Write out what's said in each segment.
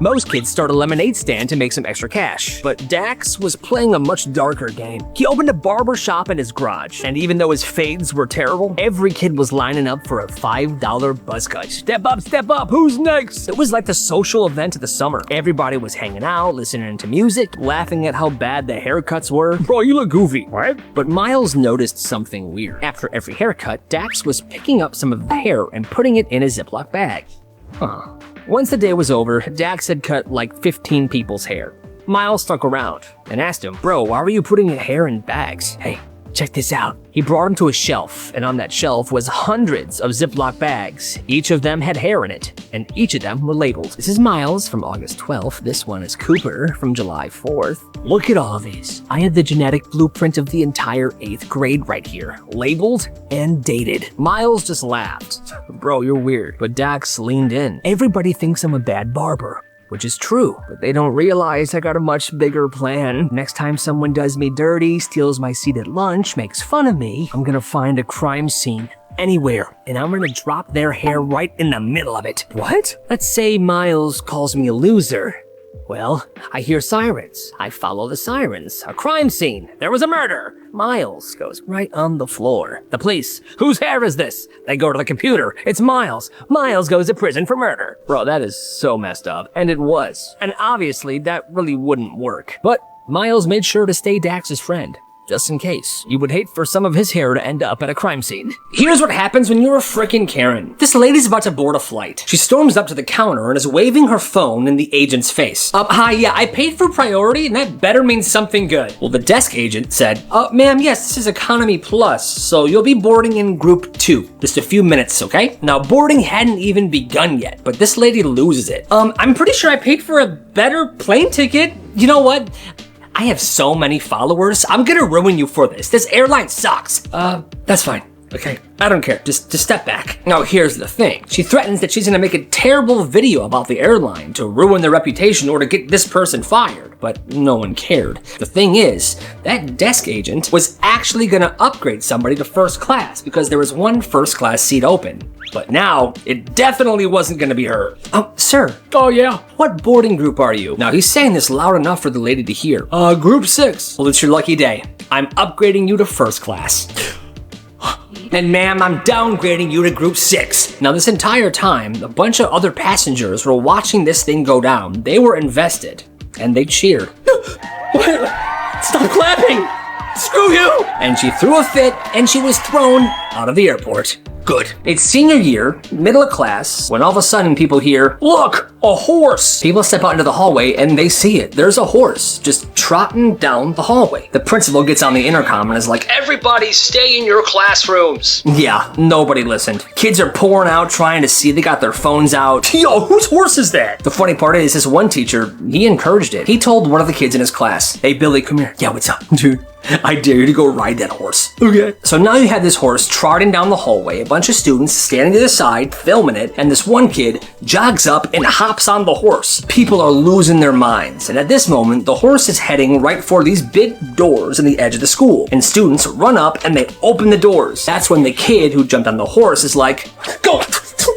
Most kids start a lemonade stand to make some extra cash, but Dax was playing a much darker game. He opened a barber shop in his garage, and even though his fades were terrible, every kid was lining up for a $5 buzz cut. Step up, who's next? It was like the social event of the summer. Everybody was hanging out, listening to music, laughing at how bad the haircuts were. Bro, you look goofy. What? But Miles noticed something weird. After every haircut, Dax was picking up some of the hair and putting it in a Ziploc bag. Huh. Once the day was over, Dax had cut like 15 people's hair. Miles stuck around and asked him, "Bro, why were you putting your hair in bags? Hey, check this out." He brought him to a shelf, and on that shelf was hundreds of Ziploc bags. Each of them had hair in it, and each of them were labeled. This is Miles from August 12th. This one is Cooper from July 4th. Look at all of these. I had the genetic blueprint of the entire 8th grade right here, labeled and dated. Miles just laughed. Bro, you're weird. But Dax leaned in. Everybody thinks I'm a bad barber. Which is true, but they don't realize I got a much bigger plan. Next time someone does me dirty, steals my seat at lunch, makes fun of me, I'm gonna find a crime scene anywhere, and I'm gonna drop their hair right in the middle of it. What? Let's say Miles calls me a loser. Well, I hear sirens. I follow the sirens. A crime scene. There was a murder. Miles goes right on the floor. The police. Whose hair is this? They go to the computer. It's Miles. Miles goes to prison for murder. Bro, that is so messed up. And it was. And obviously, that really wouldn't work. But Miles made sure to stay Dax's friend. Just in case. You would hate for some of his hair to end up at a crime scene. Here's what happens when you're a frickin' Karen. This lady's about to board a flight. She storms up to the counter and is waving her phone in the agent's face. Hi, yeah, I paid for priority and that better mean something good. Well, the desk agent said, ma'am, yes, this is economy plus, so you'll be boarding in group 2. Just a few minutes, okay? Now, boarding hadn't even begun yet, but this lady loses it. I'm pretty sure I paid for a better plane ticket. You know what? I have so many followers, I'm gonna ruin you for this. This airline sucks. That's fine. Okay, I don't care. Just step back. Now, here's the thing. She threatens that she's gonna make a terrible video about the airline to ruin their reputation or to get this person fired, but no one cared. The thing is, that desk agent was actually gonna upgrade somebody to first class because there was one first class seat open. But now, it definitely wasn't gonna be her. Sir. Oh, yeah? What boarding group are you? Now, he's saying this loud enough for the lady to hear. Group 6. Well, it's your lucky day. I'm upgrading you to first class. And ma'am, I'm downgrading you to group 6. Now, this entire time, a bunch of other passengers were watching this thing go down. They were invested, and they cheered. Stop clapping! Screw you! And she threw a fit, and she was thrown out of the airport. Good. It's senior year, middle of class, when all of a sudden people hear, "Look, a horse!" People step out into the hallway and they see it. There's a horse just trotting down the hallway. The principal gets on the intercom and is like, "Everybody stay in your classrooms." Yeah, nobody listened. Kids are pouring out trying to see. They got their phones out. Yo, whose horse is that? The funny part is, this one teacher, he encouraged it. He told one of the kids in his class, "Hey, Billy, come here." "Yeah, what's up?" "Dude, I dare you to go ride that horse." "Okay." So now you have this horse trotting down the hallway, a bunch of students standing to the side, filming it, and this one kid jogs up and hops on the horse. People are losing their minds, and at this moment, the horse is heading right for these big doors in the edge of the school, and students run up and they open the doors. That's when the kid who jumped on the horse is like, "Go!"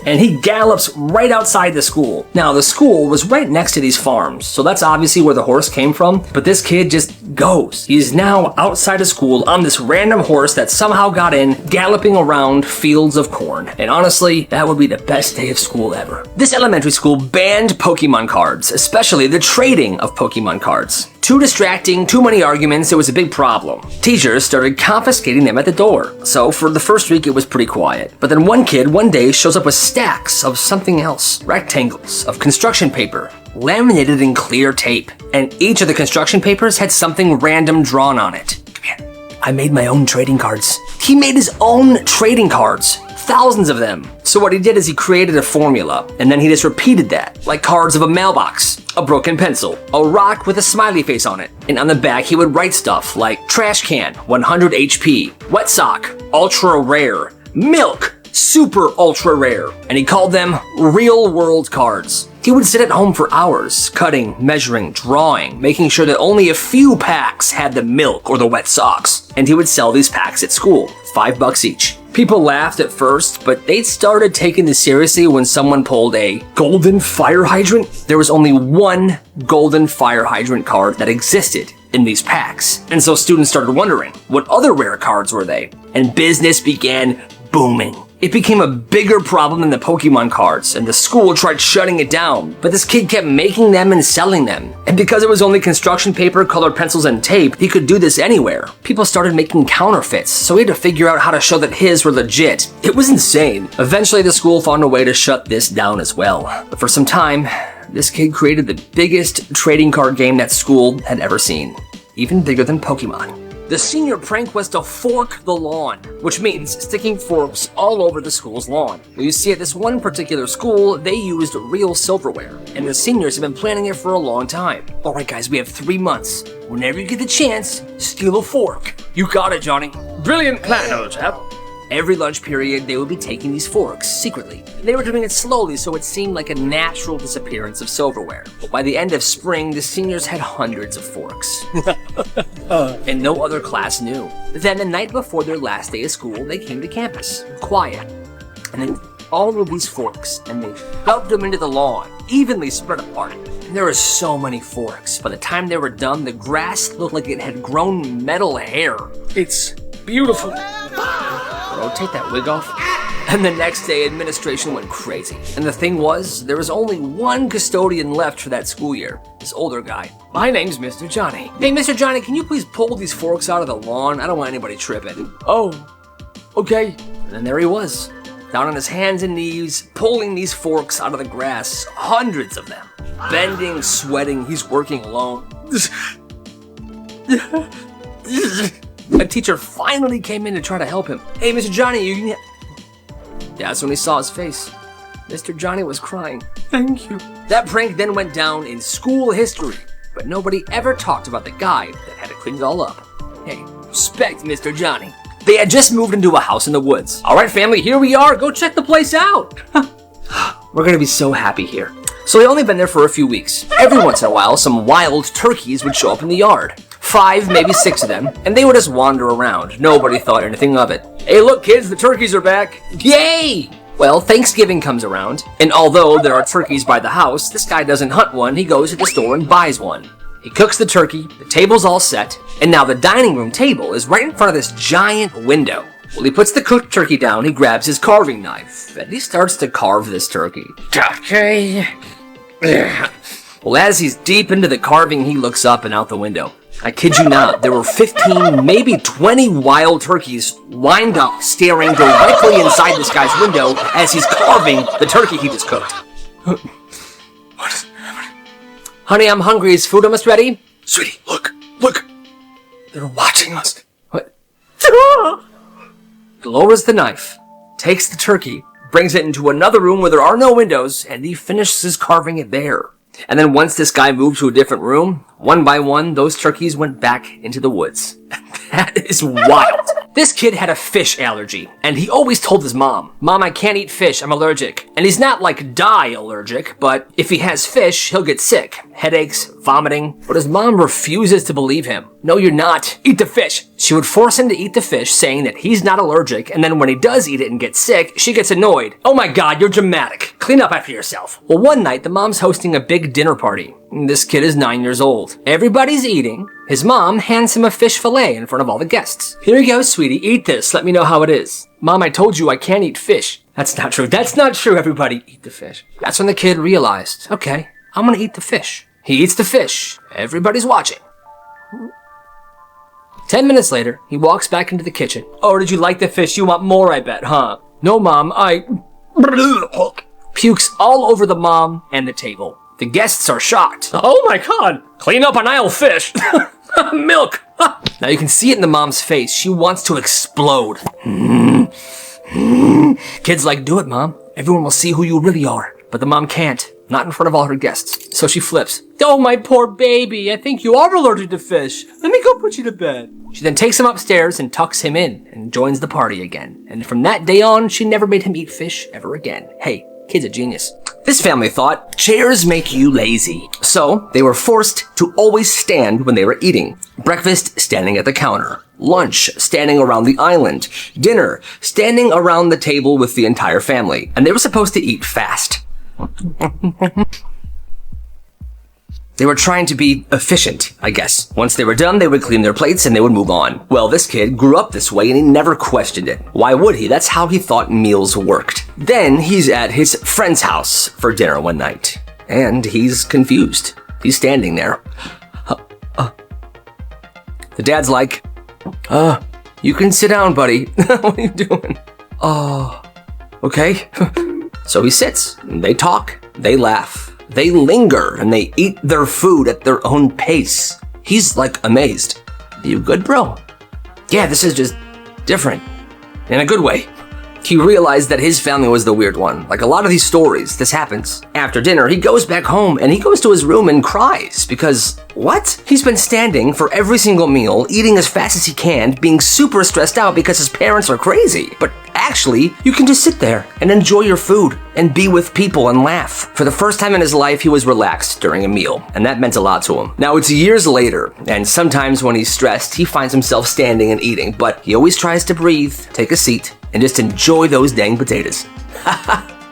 And he gallops right outside the school. Now, the school was right next to these farms, so that's obviously where the horse came from, but this kid just goes. He's now outside of school on this random horse that somehow got in, galloping around fields of corn. And honestly, that would be the best day of school ever. This elementary school banned Pokemon cards, especially the trading of Pokemon cards. Too distracting, too many arguments, it was a big problem. Teachers started confiscating them at the door. So for the first week, it was pretty quiet. But then one kid one day shows up with stacks of something else, rectangles of construction paper, laminated in clear tape. And each of the construction papers had something random drawn on it. Come here. I made my own trading cards. He made his own trading cards. Thousands of them. So what he did is he created a formula, and then he just repeated that, like cards of a mailbox, a broken pencil, a rock with a smiley face on it. And on the back, he would write stuff like trash can, 100 HP, wet sock, ultra rare, milk, super ultra rare. And he called them real world cards. He would sit at home for hours, cutting, measuring, drawing, making sure that only a few packs had the milk or the wet socks. And he would sell these packs at school, $5 each. People laughed at first, but they started taking this seriously when someone pulled a golden fire hydrant. There was only one golden fire hydrant card that existed in these packs. And so students started wondering, what other rare cards were they? And business began booming. It became a bigger problem than the Pokemon cards, and the school tried shutting it down, but this kid kept making them and selling them. And because it was only construction paper, colored pencils, and tape, he could do this anywhere. People started making counterfeits, so he had to figure out how to show that his were legit. It was insane. Eventually, the school found a way to shut this down as well. But for some time, this kid created the biggest trading card game that school had ever seen. Even bigger than Pokemon. The senior prank was to fork the lawn, which means sticking forks all over the school's lawn. You see, at this one particular school, they used real silverware, and the seniors have been planning it for a long time. All right, guys, we have 3 months. Whenever you get the chance, steal a fork. You got it, Johnny. Brilliant plan, old chap. Every lunch period, they would be taking these forks secretly. They were doing it slowly, so it seemed like a natural disappearance of silverware. But by the end of spring, the seniors had hundreds of forks. And no other class knew. Then the night before their last day of school, they came to campus, quiet. And then all of these forks, and they shoved them into the lawn, evenly spread apart. And there were so many forks. By the time they were done, the grass looked like it had grown metal hair. It's beautiful. Bro, take that wig off. And the next day, administration went crazy. And the thing was, there was only one custodian left for that school year. This older guy. My name's Mr. Johnny. Hey, Mr. Johnny, can you please pull these forks out of the lawn? I don't want anybody tripping. Oh, okay. And then there he was, down on his hands and knees, pulling these forks out of the grass. Hundreds of them. Bending, sweating, he's working alone. A teacher finally came in to try to help him. Hey, Mr. Johnny, you can... That's when he saw his face. Mr. Johnny was crying. Thank you. That prank then went down in school history, but nobody ever talked about the guy that had to clean it all up. Hey, respect Mr. Johnny. They had just moved into a house in the woods. All right, family, here we are. Go check the place out. We're gonna be so happy here. So they only been there for a few weeks. Every once in a while, some wild turkeys would show up in the yard. 5, maybe 6 of them, and they would just wander around. Nobody thought anything of it. Hey, look, kids, the turkeys are back. Yay! Well, Thanksgiving comes around, and although there are turkeys by the house, this guy doesn't hunt one, he goes to the store and buys one. He cooks the turkey, the table's all set, and now the dining room table is right in front of this giant window. Well, he puts the cooked turkey down, he grabs his carving knife, and he starts to carve this turkey. Okay. Well, as he's deep into the carving, he looks up and out the window. I kid you not, there were 15, maybe 20 wild turkeys lined up, staring directly inside this guy's window as he's carving the turkey he just cooked. What is happening? Honey, I'm hungry. Is food almost ready? Sweetie, look. They're watching us. What? He lowers the knife, takes the turkey, brings it into another room where there are no windows, and he finishes carving it there. And then once this guy moved to a different room, one by one, those turkeys went back into the woods. That is wild. This kid had a fish allergy, and he always told his mom, "Mom, I can't eat fish, I'm allergic." And he's not like die allergic, but if he has fish, he'll get sick. Headaches, vomiting. But his mom refuses to believe him. "No, you're not. Eat the fish." She would force him to eat the fish, saying that he's not allergic, and then when he does eat it and gets sick, she gets annoyed. "Oh my God, you're dramatic. Clean up after yourself." Well, one night, the mom's hosting a big dinner party. This kid is 9 years old. Everybody's eating. His mom hands him a fish fillet in front of all the guests. "Here you go, sweetie. Eat this. Let me know how it is." "Mom, I told you I can't eat fish." "That's not true. That's not true, everybody. Eat the fish." That's when the kid realized, okay, I'm gonna eat the fish. He eats the fish. Everybody's watching. 10 minutes later, he walks back into the kitchen. "Oh, did you like the fish? You want more, I bet, huh?" "No, Mom, I..." Pukes all over the mom and the table. The guests are shocked. "Oh my God, clean up an aisle fish." "Milk." Now you can see it in the mom's face. She wants to explode. Kid's like, "Do it, Mom. Everyone will see who you really are." But the mom can't. Not in front of all her guests. So she flips. "Oh, my poor baby. I think you are allergic to fish. Let me go put you to bed." She then takes him upstairs and tucks him in and joins the party again. And from that day on, she never made him eat fish ever again. Hey, Kid's a genius. This family thought chairs make you lazy. So they were forced to always stand when they were eating. Breakfast, standing at the counter. Lunch, standing around the island. Dinner, standing around the table with the entire family. And they were supposed to eat fast. They were trying to be efficient, I guess. Once they were done, they would clean their plates and they would move on. Well, this kid grew up this way and he never questioned it. Why would he? That's how he thought meals worked. Then he's at his friend's house for dinner one night. And he's confused. He's standing there. The dad's like, you can sit down, buddy. What are you doing? Okay. So he sits. They talk. They laugh. They linger and they eat their food at their own pace. He's like amazed. You good, bro? Yeah, this is just different. In a good way. He realized that his family was the weird one. Like a lot of these stories, this happens. After dinner, he goes back home and he goes to his room and cries because, what? He's been standing for every single meal, eating as fast as he can, being super stressed out because his parents are crazy. But actually, you can just sit there and enjoy your food and be with people and laugh. For the first time in his life, he was relaxed during a meal, and that meant a lot to him. Now, it's years later, and sometimes when he's stressed, he finds himself standing and eating, but he always tries to breathe, take a seat, and just enjoy those dang potatoes.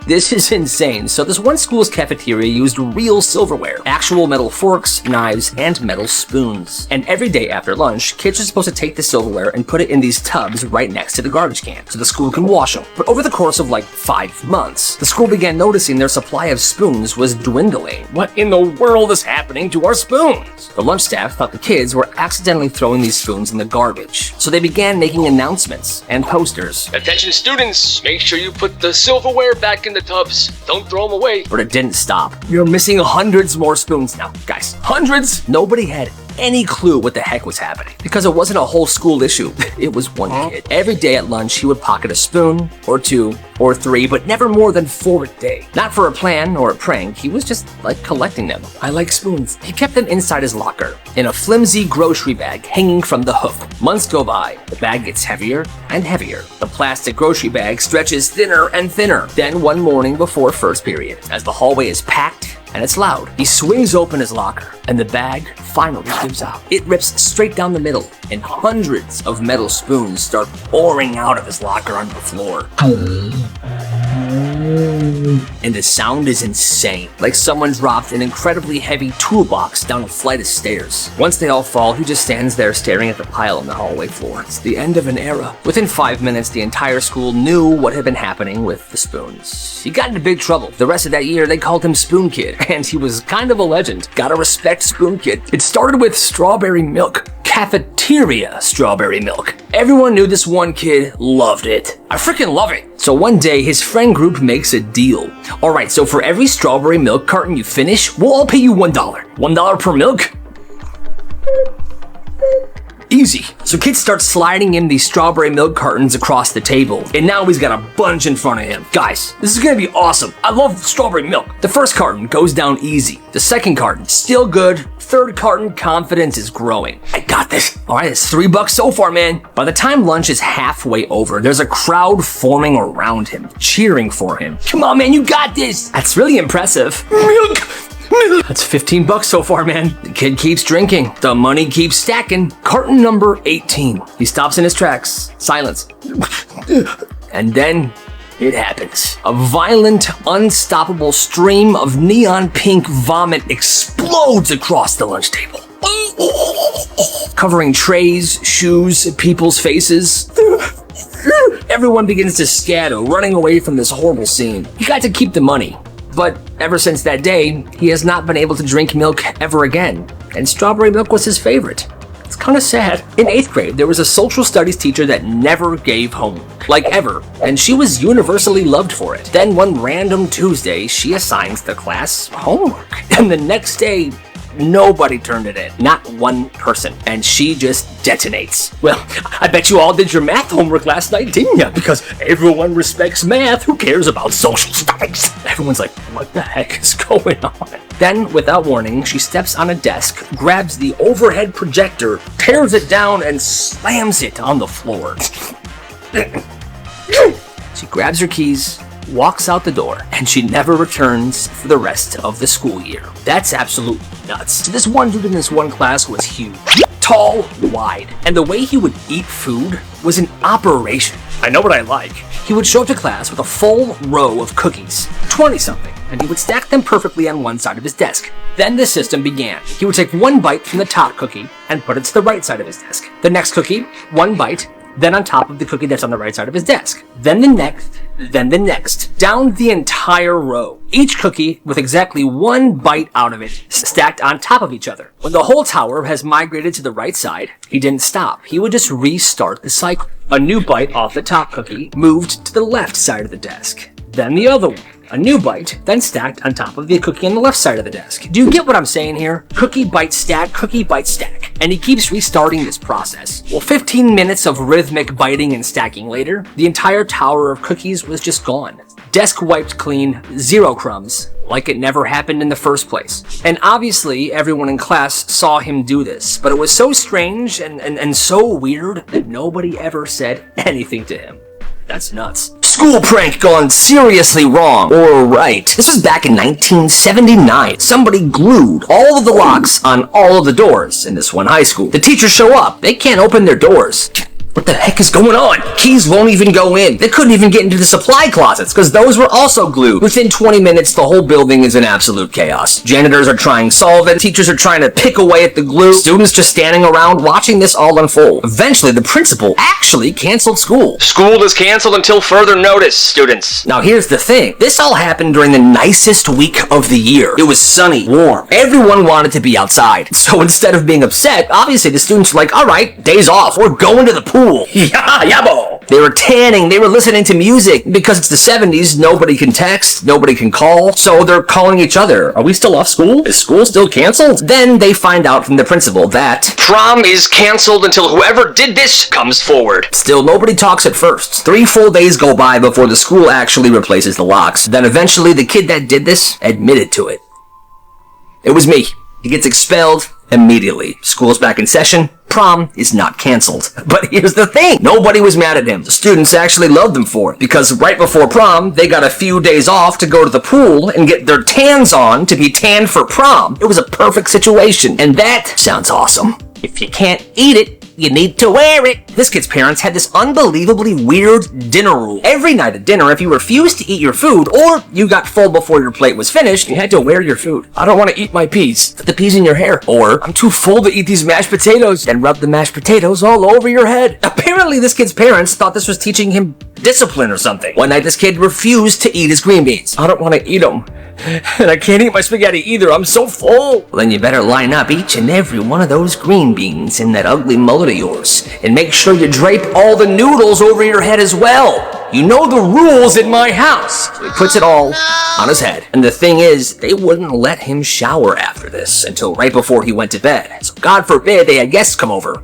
This is insane. So this one school's cafeteria used real silverware, actual metal forks, knives, and metal spoons. And every day after lunch, kids are supposed to take the silverware and put it in these tubs right next to the garbage can, so the school can wash them. But over the course of like 5 months, the school began noticing their supply of spoons was dwindling. What in the world is happening to our spoons? The lunch staff thought the kids were accidentally throwing these spoons in the garbage. So they began making announcements and posters. Attention students, make sure you put the silverware back in the tubs. Don't throw them away. But it didn't stop. You're missing hundreds more spoons now. Guys, hundreds? Nobody had any clue what the heck was happening because it wasn't a whole school issue. It was one kid. Every day at lunch, he would pocket a spoon or 2 or 3, but never more than 4 a day. Not for a plan or a prank. He was just like collecting them. I like spoons. He kept them inside his locker in a flimsy grocery bag hanging from the hook. Months go by. The bag gets heavier and heavier. The plastic grocery bag stretches thinner and thinner. Then one morning before first period, as the hallway is packed and it's loud, he swings open his locker and the bag finally gives out. It rips straight down the middle and hundreds of metal spoons start pouring out of his locker onto the floor. And the sound is insane, like someone dropped an incredibly heavy toolbox down a flight of stairs. Once they all fall, he just stands there staring at the pile on the hallway floor. It's the end of an era. Within 5 minutes, the entire school knew what had been happening with the spoons. He got into big trouble. The rest of that year, they called him Spoon Kid, and he was kind of a legend. Gotta respect Spoon Kid. It started with strawberry milk. Cafeteria strawberry milk. Everyone knew this one kid loved it. I freaking love it. So one day, his friend group makes a deal. All right, so for every strawberry milk carton you finish, we'll all pay you $1. $1 per milk? Easy. So kids start sliding in these strawberry milk cartons across the table, and now he's got a bunch in front of him. Guys, this is gonna be awesome. I love strawberry milk. The first carton goes down easy. The second carton, still good. Third carton, confidence is growing. I got this. All right, it's $3 so far, man. By the time lunch is halfway over, there's a crowd forming around him, cheering for him. Come on, man, you got this. That's really impressive. Milk. That's $15 so far, man. The kid keeps drinking. The money keeps stacking. Carton number 18. He stops in his tracks. Silence. And then it happens. A violent, unstoppable stream of neon pink vomit explodes across the lunch table, covering trays, shoes, people's faces. Everyone begins to scatter, running away from this horrible scene. He got to keep the money. But ever since that day, he has not been able to drink milk ever again, and strawberry milk was his favorite. It's kind of sad. In 8th grade, there was a social studies teacher that never gave homework, like ever, and she was universally loved for it. Then one random Tuesday, she assigns the class homework, and the next day, nobody turned it in. Not one person. And she just detonates. Well, I bet you all did your math homework last night, didn't you? Because everyone respects math. Who cares about social studies? Everyone's like, what the heck is going on? Then, without warning, she steps on a desk, grabs the overhead projector, tears it down, and slams it on the floor. She grabs her keys, walks out the door, and she never returns for the rest of the school year. That's absolute nuts. So this one dude in this one class was huge. Tall, wide, and the way he would eat food was an operation. I know what I like. He would show up to class with a full row of cookies, 20-something, and he would stack them perfectly on one side of his desk. Then the system began. He would take one bite from the top cookie and put it to the right side of his desk. The next cookie, one bite, then on top of the cookie that's on the right side of his desk. Then the next, down the entire row. Each cookie with exactly one bite out of it, stacked on top of each other. When the whole tower has migrated to the right side, he didn't stop. He would just restart the cycle. A new bite off the top cookie moved to the left side of the desk. Then the other one. A new bite, then stacked on top of the cookie on the left side of the desk. Do you get what I'm saying here? Cookie, bite, stack, cookie, bite, stack. And he keeps restarting this process. Well, 15 minutes of rhythmic biting and stacking later, the entire tower of cookies was just gone. Desk wiped clean, 0 crumbs, like it never happened in the first place. And obviously, everyone in class saw him do this, but it was so strange and so weird that nobody ever said anything to him. That's nuts. School prank gone seriously wrong or right. This was back in 1979. Somebody glued all of the locks on all of the doors in this one high school. The teachers show up. They can't open their doors. What the heck is going on? Keys won't even go in. They couldn't even get into the supply closets because those were also glued. Within 20 minutes, the whole building is in absolute chaos. Janitors are trying solvent. Teachers are trying to pick away at the glue. Students just standing around watching this all unfold. Eventually, the principal actually canceled school. School is canceled until further notice, students. Now here's the thing. This all happened during the nicest week of the year. It was sunny, warm. Everyone wanted to be outside. So instead of being upset, obviously the students were like, all right, days off. We're going to the pool. Yabo! They were tanning, they were listening to music. Because it's the 70s, nobody can text, nobody can call, so they're calling each other. Are we still off school? Is school still canceled? Then they find out from the principal that prom is canceled until whoever did this comes forward. Still, nobody talks at first. 3 full days go by before the school actually replaces the locks. Then eventually, the kid that did this admitted to it. It was me. He gets expelled immediately. School's back in session. Prom is not canceled. But here's the thing. Nobody was mad at him. The students actually loved him for it. Because right before prom, they got a few days off to go to the pool and get their tans on to be tanned for prom. It was a perfect situation. And that sounds awesome. If you can't eat it, you need to wear it. This kid's parents had this unbelievably weird dinner rule. Every night at dinner, if you refused to eat your food, or you got full before your plate was finished, you had to wear your food. I don't want to eat my peas. Put the peas in your hair. Or, I'm too full to eat these mashed potatoes. Then rub the mashed potatoes all over your head. Apparently, this kid's parents thought this was teaching him discipline or something. One night, this kid refused to eat his green beans. I don't want to eat them. And I can't eat my spaghetti either. I'm so full. Well, then you better line up each and every one of those green beans in that ugly mullet of yours. And make sure you drape all the noodles over your head as well. You know the rules in my house. So he puts it all on his head. And the thing is, they wouldn't let him shower after this until right before he went to bed. So God forbid they had guests come over.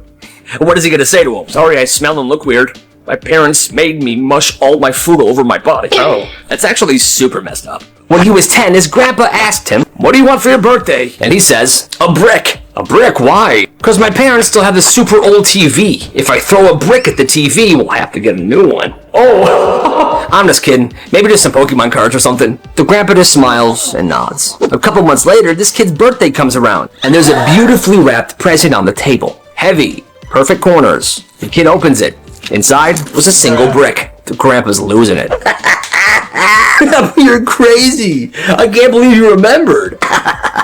What is he going to say to them? Sorry, I smell and look weird. My parents made me mush all my food over my body. Oh, that's actually super messed up. When he was 10, his grandpa asked him, what do you want for your birthday? And he says, a brick. A brick? Why? Because my parents still have this super old TV. If I throw a brick at the TV, we'll have to get a new one. Oh, I'm just kidding. Maybe just some Pokemon cards or something. The grandpa just smiles and nods. A couple months later, this kid's birthday comes around, and there's a beautifully wrapped present on the table. Heavy, perfect corners. The kid opens it. Inside was a single brick. The grandpa's losing it. You're crazy. I can't believe you remembered.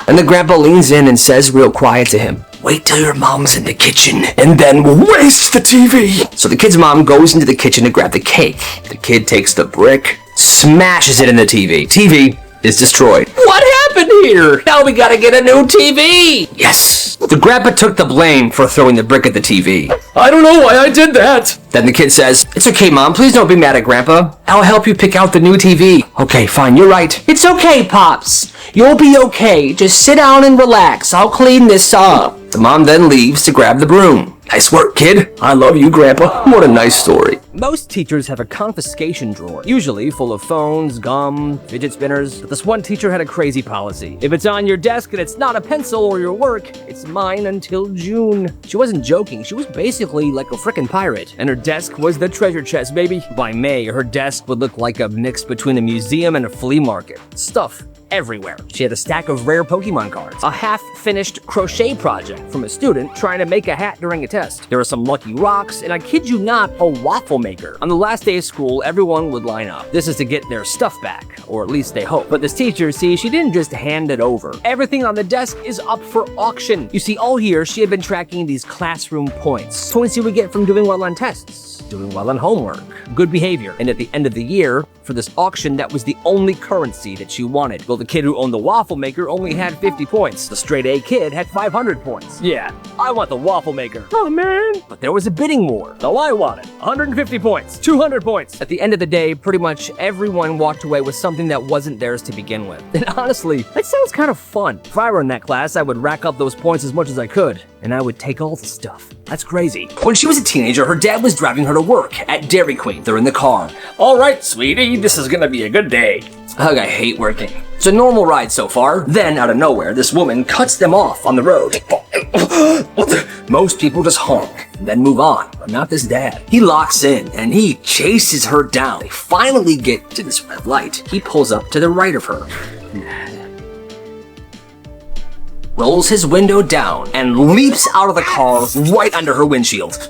And the grandpa leans in and says real quiet to him, wait till your mom's in the kitchen and then waste the TV. So the kid's mom goes into the kitchen to grab the cake. The kid takes the brick, smashes it in the TV. TV is destroyed. What happened here? Now we gotta get a new TV. Yes. The grandpa took the blame for throwing the brick at the TV. I don't know why I did that. Then the kid says, it's okay, Mom. Please don't be mad at Grandpa. I'll help you pick out the new TV. Okay, fine. You're right. It's okay, Pops. You'll be okay. Just sit down and relax. I'll clean this up. The mom then leaves to grab the broom. Nice work, kid. I love you, Grandpa. What a nice story. Most teachers have a confiscation drawer, usually full of phones, gum, fidget spinners, but this one teacher had a crazy policy. If it's on your desk and it's not a pencil or your work, it's mine until June. She wasn't joking, she was basically like a frickin' pirate, and her desk was the treasure chest, baby. By May, her desk would look like a mix between a museum and a flea market. Stuff everywhere. She had a stack of rare Pokemon cards, a half-finished crochet project from a student trying to make a hat during a test. There were some lucky rocks, and I kid you not, a waffle maker. On the last day of school, everyone would line up. This is to get their stuff back, or at least they hope. But this teacher, see, she didn't just hand it over. Everything on the desk is up for auction. You see, all year, she had been tracking these classroom points. Points you would get from doing well on tests, doing well on homework, good behavior. And at the end of the year, for this auction, that was the only currency that she wanted. Well, the kid who owned the waffle maker only had 50 points. The straight A kid had 500 points. Yeah, I want the waffle maker. Oh, man. But there was a bidding war. So I wanted 150 points, 200 points. At the end of the day, pretty much everyone walked away with something that wasn't theirs to begin with. And honestly, that sounds kind of fun. If I were in that class, I would rack up those points as much as I could, and I would take all the stuff. That's crazy. When she was a teenager, her dad was driving her to work at Dairy Queen. They're in the car. All right, sweetie, this is gonna be a good day. Ugh, I hate working. It's a normal ride so far. Then, out of nowhere, this woman cuts them off on the road. Most people just honk, and then move on, but not this dad. He locks in, and he chases her down. They finally get to this red light. He pulls up to the right of her, rolls his window down, and leaps out of the car right under her windshield.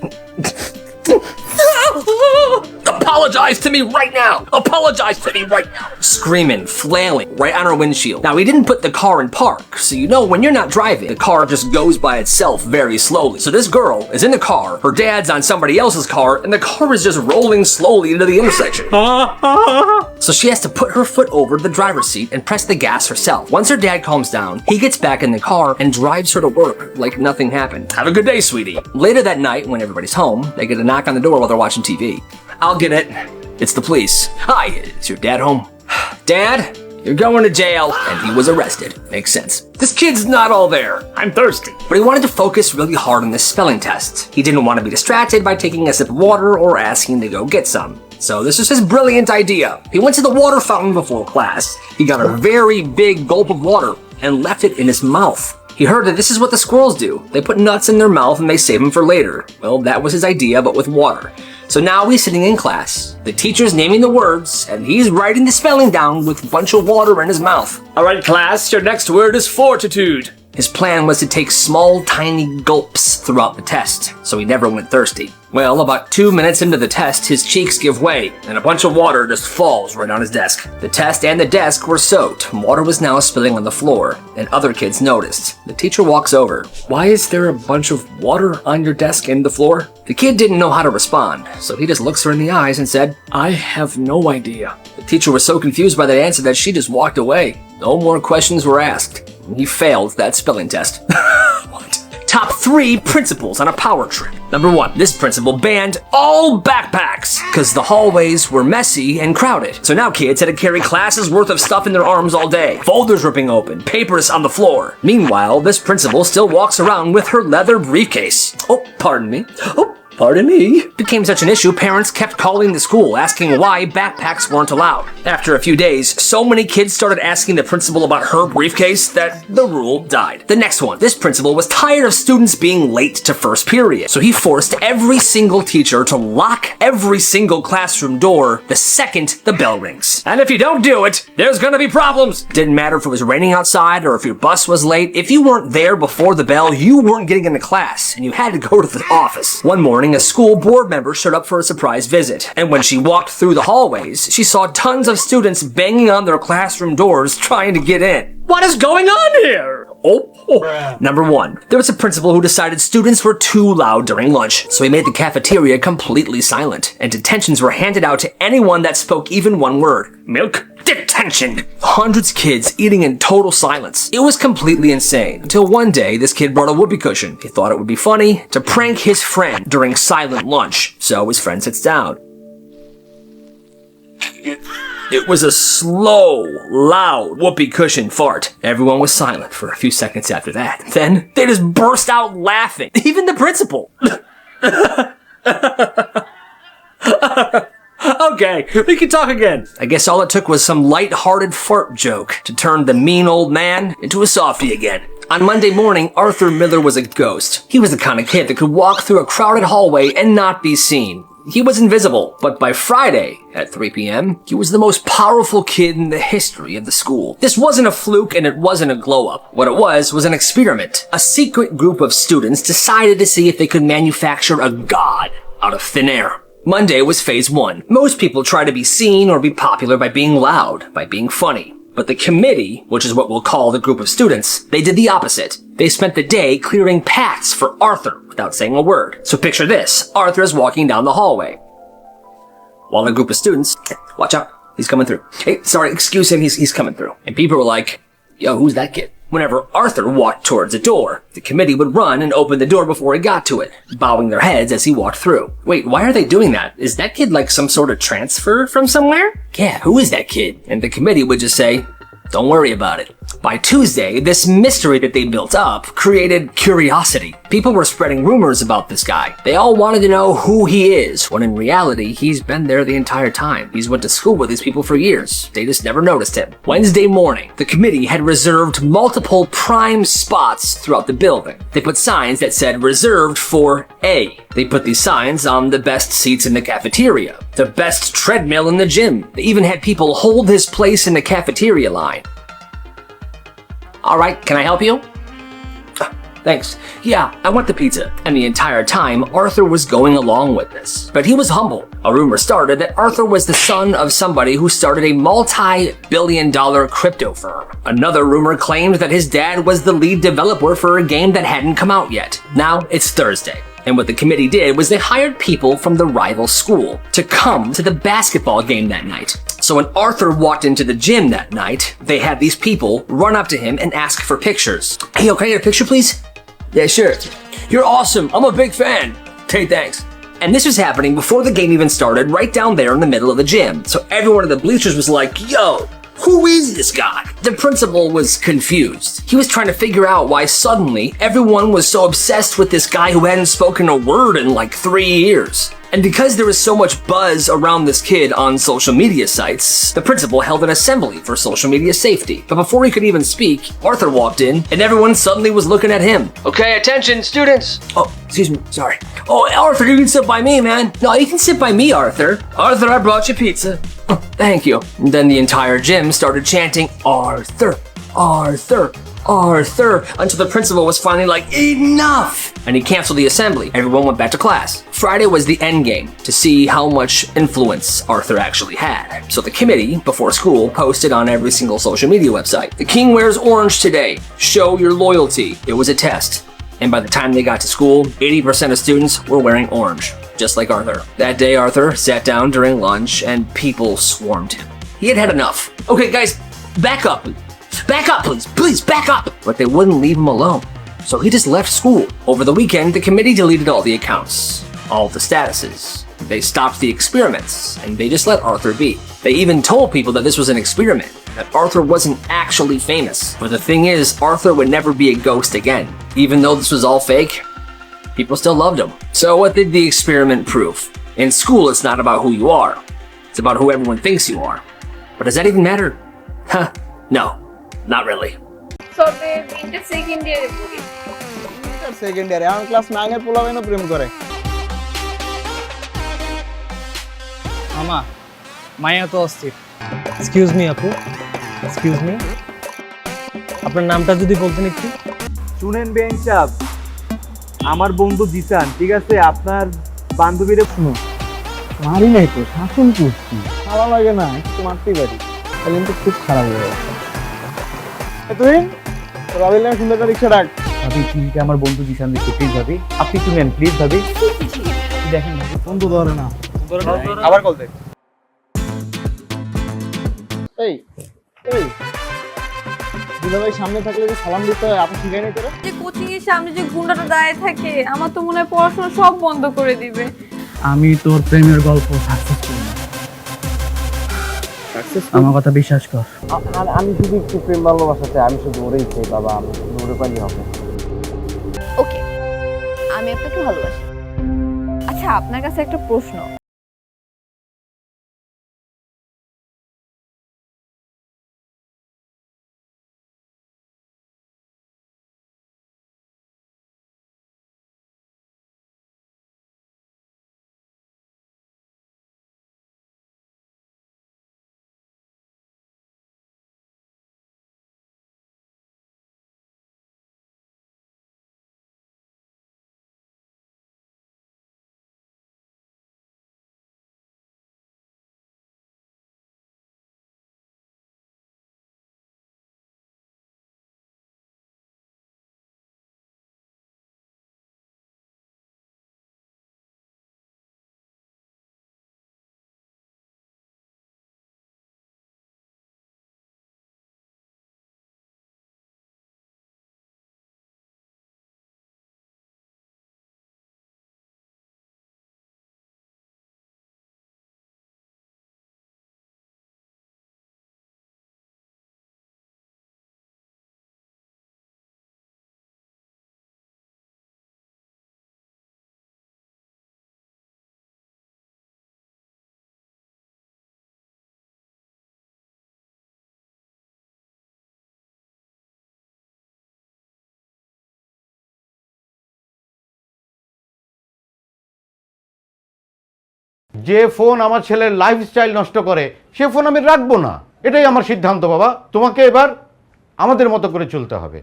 Apologize to me right now! Apologize to me right now! Screaming, flailing, right on her windshield. Now, he didn't put the car in park, so you know when you're not driving, the car just goes by itself very slowly. So this girl is in the car, her dad's on somebody else's car, and the car is just rolling slowly into the intersection. So she has to put her foot over the driver's seat and press the gas herself. Once her dad calms down, he gets back in the car and drives her to work like nothing happened. Have a good day, sweetie. Later that night, when everybody's home, they get a knock on the door while they're watching TV. I'll get it. It's the police. Hi, is your dad home? Dad, you're going to jail. And he was arrested. Makes sense. This kid's not all there. I'm thirsty. But he wanted to focus really hard on this spelling test. He didn't want to be distracted by taking a sip of water or asking to go get some. So this is his brilliant idea. He went to the water fountain before class. He got a very big gulp of water and left it in his mouth. He heard that this is what the squirrels do. They put nuts in their mouth and they save them for later. Well, that was his idea, but with water. So now he's sitting in class. The teacher's naming the words, and he's writing the spelling down with a bunch of water in his mouth. All right, class, your next word is fortitude. His plan was to take small, tiny gulps throughout the test, so he never went thirsty. Well, about 2 minutes into the test, his cheeks give way, and a bunch of water just falls right on his desk. The test and the desk were soaked. Water was now spilling on the floor, and other kids noticed. The teacher walks over. Why is there a bunch of water on your desk and the floor? The kid didn't know how to respond, so he just looks her in the eyes and said, I have no idea. The teacher was so confused by that answer that she just walked away. No more questions were asked. He failed that spelling test. What? Top 3 principles on a power trip. Number 1, this principal banned all backpacks because the hallways were messy and crowded. So now kids had to carry classes worth of stuff in their arms all day. Folders ripping open, papers on the floor. Meanwhile, this principal still walks around with her leather briefcase. Oh, pardon me. Pardon me. It became such an issue, parents kept calling the school, asking why backpacks weren't allowed. After a few days, so many kids started asking the principal about her briefcase that the rule died. The next one, this principal was tired of students being late to first period, so he forced every single teacher to lock every single classroom door the second the bell rings. And if you don't do it, there's gonna be problems. Didn't matter if it was raining outside or if your bus was late. If you weren't there before the bell, you weren't getting into class, and you had to go to the office. One morning, a school board member showed up for a surprise visit, and when she walked through the hallways, she saw tons of students banging on their classroom doors trying to get in. What is going on here? Number 1, there was a principal who decided students were too loud during lunch, so he made the cafeteria completely silent, and detentions were handed out to anyone that spoke even one word. Milk? Detention! Hundreds of kids eating in total silence. It was completely insane, until one day this kid brought a whoopee cushion. He thought it would be funny to prank his friend during silent lunch, so his friend sits down. It was a slow, loud, whoopee cushion fart. Everyone was silent for a few seconds after that. Then they just burst out laughing. Even the principal. Okay, we can talk again. I guess all it took was some light-hearted fart joke to turn the mean old man into a softie again. On Monday morning, Arthur Miller was a ghost. He was the kind of kid that could walk through a crowded hallway and not be seen. He was invisible, but by Friday at 3 p.m., he was the most powerful kid in the history of the school. This wasn't a fluke and it wasn't a glow-up. What it was an experiment. A secret group of students decided to see if they could manufacture a god out of thin air. Monday was phase 1. Most people try to be seen or be popular by being loud, by being funny. But the committee, which is what we'll call the group of students, they did the opposite. They spent the day clearing paths for Arthur without saying a word. So picture this. Arthur is walking down the hallway, while a group of students, watch out, he's coming through. Hey, sorry, excuse him, he's coming through. And people were like, yo, who's that kid? Whenever Arthur walked towards a door, the committee would run and open the door before he got to it, bowing their heads as he walked through. Wait, why are they doing that? Is that kid like some sort of transfer from somewhere? Yeah, who is that kid? And the committee would just say, don't worry about it. By Tuesday, this mystery that they built up created curiosity. People were spreading rumors about this guy. They all wanted to know who he is, when in reality, he's been there the entire time. He's went to school with these people for years. They just never noticed him. Wednesday morning, the committee had reserved multiple prime spots throughout the building. They put signs that said reserved for A. They put these signs on the best seats in the cafeteria, the best treadmill in the gym. They even had people hold his place in the cafeteria line. All right, can I help you? Thanks. Yeah, I want the pizza. And the entire time, Arthur was going along with this. But he was humble. A rumor started that Arthur was the son of somebody who started a multi-billion-dollar crypto firm. Another rumor claimed that his dad was the lead developer for a game that hadn't come out yet. Now, it's Thursday. And what the committee did was they hired people from the rival school to come to the basketball game that night. So when Arthur walked into the gym that night, they had these people run up to him and ask for pictures. Hey, yo, can I get a picture, please? Yeah, sure. You're awesome. I'm a big fan. Okay, thanks. And this was happening before the game even started, right down there in the middle of the gym. So everyone in the bleachers was like, yo, who is this guy? The principal was confused. He was trying to figure out why suddenly everyone was so obsessed with this guy who hadn't spoken a word in like 3 years. And because there was so much buzz around this kid on social media sites, the principal held an assembly for social media safety. But before he could even speak, Arthur walked in and everyone suddenly was looking at him. Okay, attention, students. Oh, excuse me, sorry. Oh, Arthur, you can sit by me, man. No, you can sit by me, Arthur. Arthur, I brought you pizza. Oh, thank you. And then the entire gym started chanting, Arthur, Arthur, Arthur, until the principal was finally like, enough! And he canceled the assembly. Everyone went back to class. Friday was the end game to see how much influence Arthur actually had. So the committee, before school, posted on every single social media website, the king wears orange today. Show your loyalty. It was a test. And by the time they got to school, 80% of students were wearing orange, just like Arthur. That day, Arthur sat down during lunch and people swarmed him. He had had enough. Okay, guys, back up. Back up, please. Please, back up. But they wouldn't leave him alone. So he just left school. Over the weekend, the committee deleted all the accounts, all the statuses. They stopped the experiments, and they just let Arthur be. They even told people that this was an experiment, that Arthur wasn't actually famous. But the thing is, Arthur would never be a ghost again. Even though this was all fake, people still loved him. So what did the experiment prove? In school, it's not about who you are. It's about who everyone thinks you are. But does that even matter? Huh, no. Not really. সবে তিনটে second ইয়ারে পড়ি second ইয়ারে আমি class 9 এর পোলাবেন প্রেম করে মামা মায়া তো অস্থির এক্সকিউজ মি আপু এক্সকিউজ মি আপনার নামটা যদি বলতেন একটু শুনেন বেঞ্চ সাহেব আমার বন্ধু জিসান ঠিক আছে আপনার বান্ধবীরে শুনো মারি নাই তো শাসন করছি ভালো লাগে না একটু মারতেই পারি কিন্তু খুব খারাপ হয়ে গেছে তুই রবিল নামে সুন্দর একটা রিক্সা ডাক ভাবি চিনকে আমার বন্ধু জিসান দিচ্ছে প্লিজ ভাবি আপনি শুনেন প্লিজ ভাবি দেখেন ভাবি বন্ধু ধরে না আবার কল দে এই এই দুলা ভাই সামনে থাকলে যে সালাম দিতে হয় আপনি শিখাই নাই তোরা যে কোচিং এর সামনে যে গুন্ডাটা দাঁড়িয়ে থাকে আমার তো মনে হয় পড়াশোনা সব বন্ধ করে দিবে আমি তোর প্রেমের গল্প সাকসেস করি আমার কথা বিশ্বাস কর। আমি শুধু একটু প্রেম ভালোবাসা চাই, আমি শুধু ওরেই চাই বাবা, আমি শুধু ওরে পাইলে হবে। ওকে, আমি আপনাকে ভালোবাসি। আচ্ছা, আপনার কাছে একটা প্রশ্ন। যে ফোন আমার ছেলের লাইফস্টাইল নষ্ট করে সে ফোন আমি রাখবো না, এটাই আমার সিদ্ধান্ত বাবা। তোমাকে এবার আমাদের মতো করে চলতে হবে,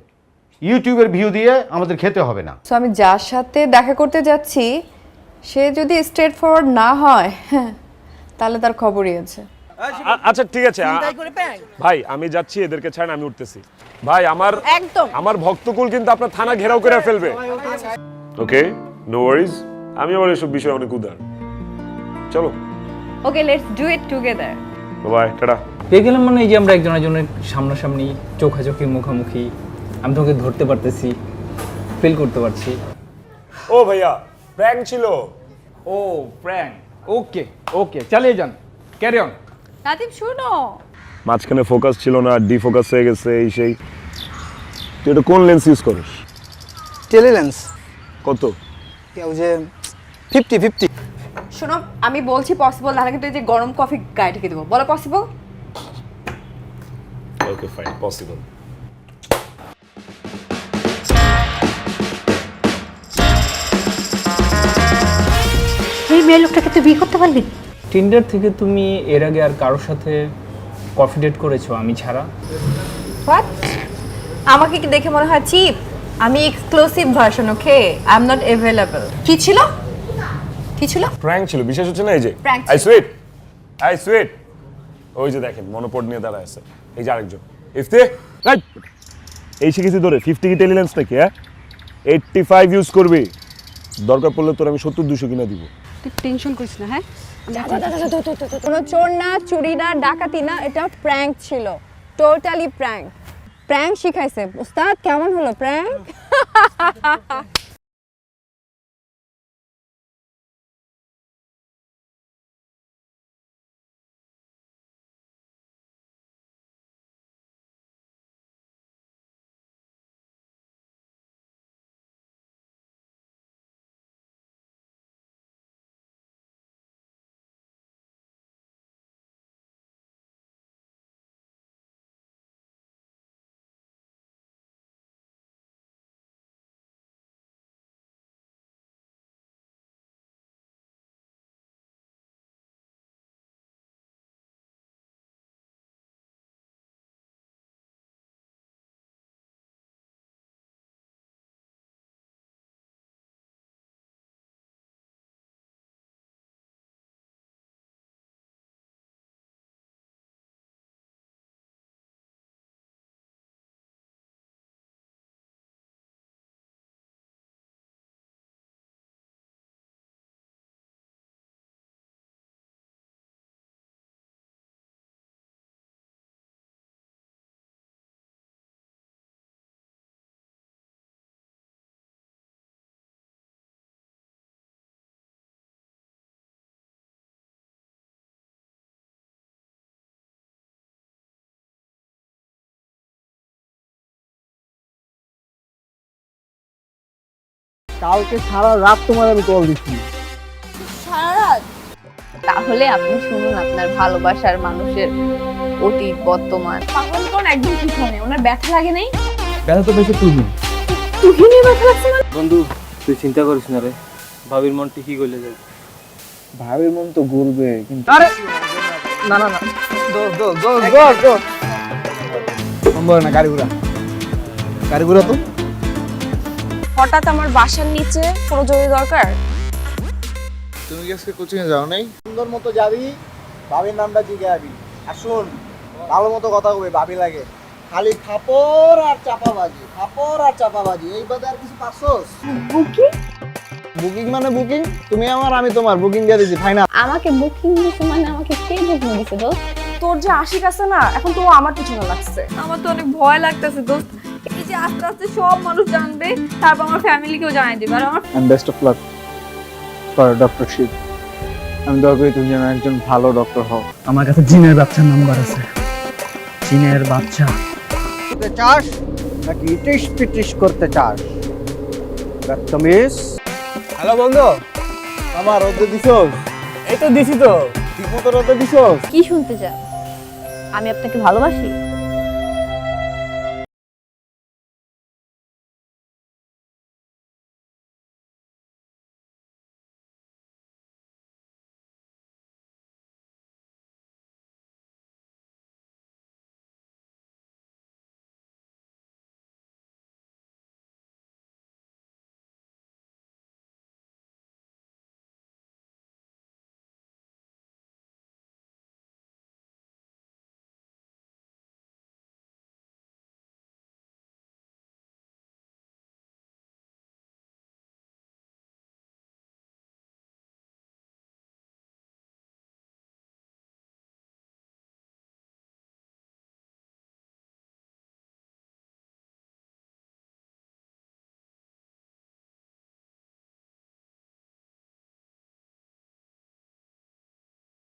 ইউটিউবের ভিউ দিয়ে আমাদের খেতে হবে না। সো আমি যার সাথে দেখা করতে যাচ্ছি সে যদি স্ট্রেট ফরওয়ার্ড না হয়, তাহলে তার খবরই আছে। আচ্ছা ঠিক আছে ভাই, আমি যাচ্ছি, এদেরকে ছাড়েন, আমি উঠতেছি ভাই। আমার ভক্তকুল কিন্তু আপনার থানা ঘেরাও করে ফেলবে। ওকে, নো ওয়ারিজ, আমি আবার এসব বিষয়ে অনেক উদার। চলো, okay, let's do it together. Bye, টাটা। পেয়ে গেলাম মানে এই যে আমরা একজন একজনের সামনাসামনি, চোখাচোখি, মুখোমুখি, আমি তোমাকে ধরতে পারতেছি, ফিল করতে পারছি। ও ভাইয়া, প্র্যাঙ্ক ছিল। ও প্র্যাঙ্ক, ওকে ওকে, চালিয়ে যান, ক্যারি অন। রাজীব শুনো, মাঝখানে ফোকাস ছিল না, ডিফোকাস হয়ে গেছে, এই সেই। তুই এটা কোন লেন্স ইউজ করিস? টেলিলেন্স। কত? কেউ যে 50-50। শোনো, আমি বলছি পসিবল, না কিন্তু এই যে গরম কফি গায়ে ঢেকে দেবো। বলো পসিবল? Okay fine, possible. এই মেয়ে লোকটাকে তুই বিয়ে করতে পারবি? টিন্ডার থেকে তুমি এর আগে আর কারোর সাথে কফি ডেট করেছো আমি ছাড়া? হোয়াট? আমাকে কি দেখে মনে হয় চিপ? আমি exclusive version, okay? I am not available. কি ছিল? কি ছিল? প্র্যাঙ্ক ছিল, বিশ্বাস হচ্ছে না? এই যে Prank I sweet, I sweet. ওই যে দেখেন মনোপড নিয়ে দাঁড়ায় আছে, এই যে আরেকজন ইফতে। এই শিখেছি তোরে 50 কি টেলিলেন্স নাকি? 85 ইউজ করবি, দরকার পড়লে তোর আমি 70-200 কিনা দিব। তুই টেনশন করিস না, হ্যাঁ? কোনো চোর না, চুরি না, ডাকাতি না, এটা প্র্যাঙ্ক ছিল, টোটালি প্র্যাঙ্ক। প্র্যাঙ্ক শিখাইছে ওস্তাদ। কেমন হলো প্র্যাঙ্ক? কালকে সারা রাত তোমার আমি কল দিচ্ছি। সারা রাত? তাহলে আপনি শুনুন আপনার ভালোবাসার মানুষের অতীত বর্তমান। পাগল কোন একদম ঠিক হয় না, ওনার ব্যথা লাগে নাই? ব্যথা তো বেশি তুহিন। তুহিনের ব্যথা লাগছে মানে? বন্ধু তুই চিন্তা করিস না রে, ভাবির মন ঠিকই গলে যাবে। ভাবির মন তো গলবে কিন্তু আরে না না না, সম্ভব না। গাড়ি ঘোড়া তো হঠাৎ আমার বাসার নিচে কোনো জরুরি দরকার? তুমি কি আজকে কোচিং এ যাও নাই? সুন্দর মতো যাবি, ভাবির নামটা জিজ্ঞাসি। আর শোন, ভালো মতো কথা কবে, ভাবি লাগে। খালি থাপড় আর চাপাবাজি, এই বাদে আর কিছু পাচ্ছস? বুকিং মানে বুকিং, তুমি আমার আমি তোমার, বুকিং দিয়ে দিছি ফাইনাল। আমাকে বুকিং দিছে মানে আমাকে কে বুকিং দিছে দোস্ত? তোর যে আশিক আছে না, এখন তো আমার পিছনে লাগছে। আমার তো অনেক ভয় লাগতেছে দোস্ত, এই যে আস্তে আস্তে সব মানুষ জানবে, তারপর আমার ফ্যামিলিকেও জানাই দিবে। আর আমার and best of luck for doctorship. আমি দোয়া করি তুমি যেন একজন ভালো ডক্টর হও। আমার কাছে জিনের বাচ্চার নাম্বার আছে। জিনের বাচ্চা করতে চাস নাকি ইটিশ পিটিশ করতে চাস? হ্যালো বন্ধু, আমার রোদে দিছস? এই তো দিছি তো। ঠিক মতো রোদে দিছস? কি শুনতে চান? আমি আপনাকে ভালোবাসি?